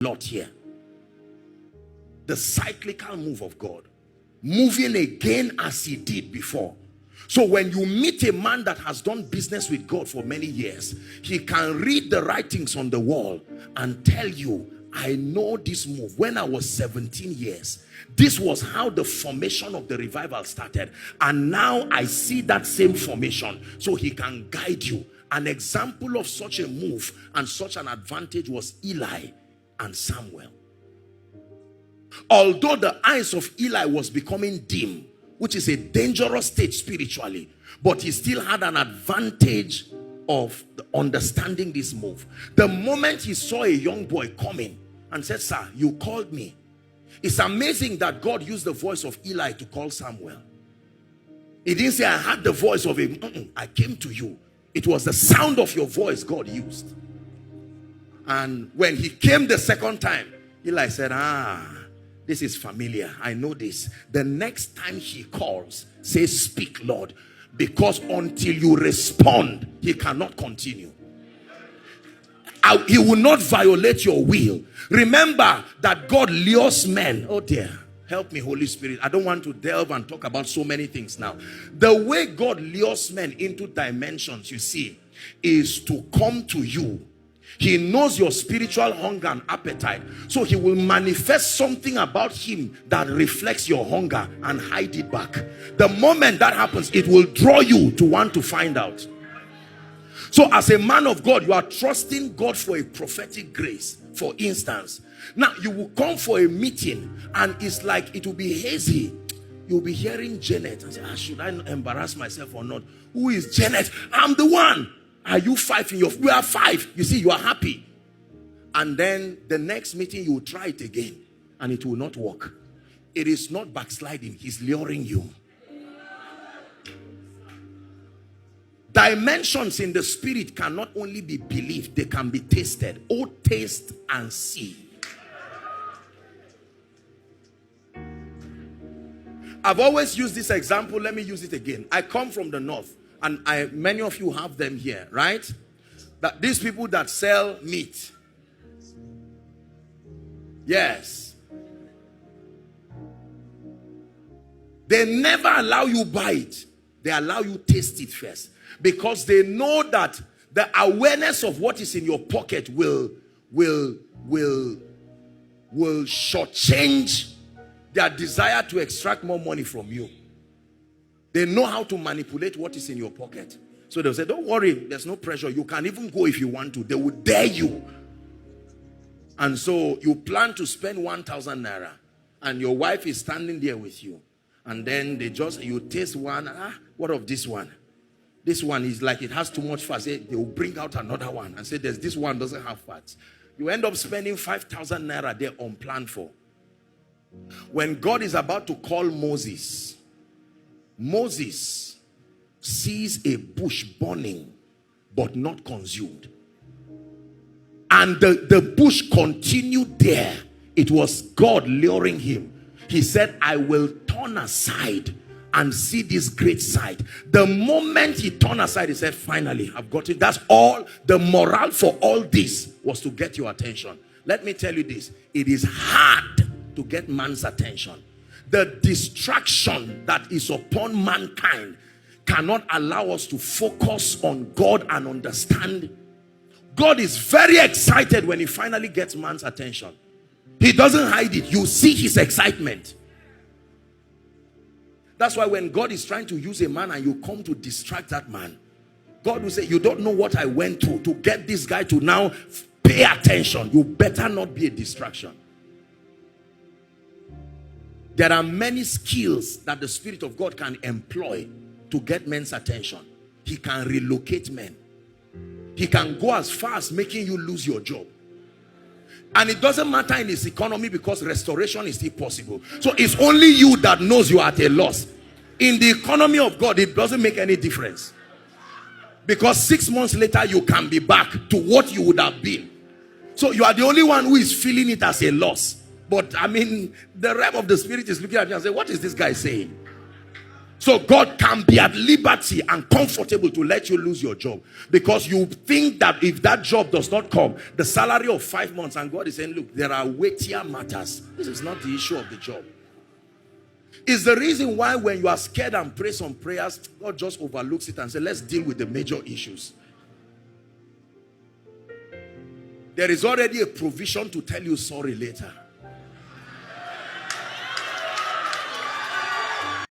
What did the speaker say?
lot here. The cyclical move of God, moving again as he did before. So when you meet a man that has done business with God for many years, he can read the writings on the wall and tell you, I know this move. When I was 17 years, this was how the formation of the revival started. And now I see that same formation. So he can guide you. An example of such a move and such an advantage was Eli and Samuel. Although the eyes of Eli was becoming dim, which is a dangerous state spiritually, but he still had an advantage of understanding this move. The moment he saw a young boy coming and said, sir, you called me. It's amazing that God used the voice of Eli to call Samuel. He didn't say, I had the voice of him. I came to you. It was the sound of your voice God used. And when he came the second time, Eli said, this is familiar. I know this. The next time he calls, say, speak, Lord. Because until you respond, he cannot continue. He will not violate your will. Remember that God lures men. Oh dear. Help me, Holy Spirit. I don't want to delve and talk about so many things now. The way God lures men into dimensions, you see, is to come to you. He knows your spiritual hunger and appetite. So he will manifest something about him that reflects your hunger and hide it back. The moment that happens, it will draw you to want to find out. So as a man of God, you are trusting God for a prophetic grace. For instance, now you will come for a meeting and it's like it will be hazy. You'll be hearing Janet and say, should I embarrass myself or not? Who is Janet? I'm the one. Are you 5 in your... We are 5. You see, you are happy. And then the next meeting, you will try it again. And it will not work. It is not backsliding. He's luring you. Dimensions in the spirit cannot only be believed. They can be tasted. Oh, taste and see. I've always used this example. Let me use it again. I come from the north. And many of you have them here, right? That these people that sell meat. Yes. They never allow you buy it. They allow you taste it first. Because they know that the awareness of what is in your pocket will shortchange their desire to extract more money from you. They know how to manipulate what is in your pocket. So they'll say, don't worry, there's no pressure. You can even go if you want to. They will dare you. And so you plan to spend 1,000 naira. And your wife is standing there with you. And then you taste one. What of this one? This one is like it has too much fat. They will bring out another one and say, this one doesn't have fat. You end up spending 5,000 naira there unplanned for. When God is about to call Moses, Moses sees a bush burning but not consumed, and the bush continued there. It was God luring him. He said, I will turn aside and see this great sight. The moment he turned aside, he said, finally, I've got it. That's all. The morale for all this was to get your attention. Let me tell you this. It is hard to get man's attention. The distraction that is upon mankind cannot allow us to focus on God and understand. God is very excited when he finally gets man's attention. He doesn't hide it. You see his excitement. That's why when God is trying to use a man and you come to distract that man, God will say, you don't know what I went through to get this guy to now pay attention. You better not be a distraction. There are many skills that the Spirit of God can employ to get men's attention. He can relocate men. He can go as far as making you lose your job. And it doesn't matter in this economy because restoration is still possible. So it's only you that knows you are at a loss. In the economy of God, it doesn't make any difference. Because 6 months later, you can be back to what you would have been. So you are the only one who is feeling it as a loss. But I mean, the realm of the spirit is looking at you and saying, what is this guy saying? So God can be at liberty and comfortable to let you lose your job, because you think that if that job does not come, the salary of 5 months, and God is saying, look, there are weightier matters. This is not the issue of the job. It's the reason why when you are scared and pray some prayers, God just overlooks it and says, let's deal with the major issues. There is already a provision to tell you sorry later.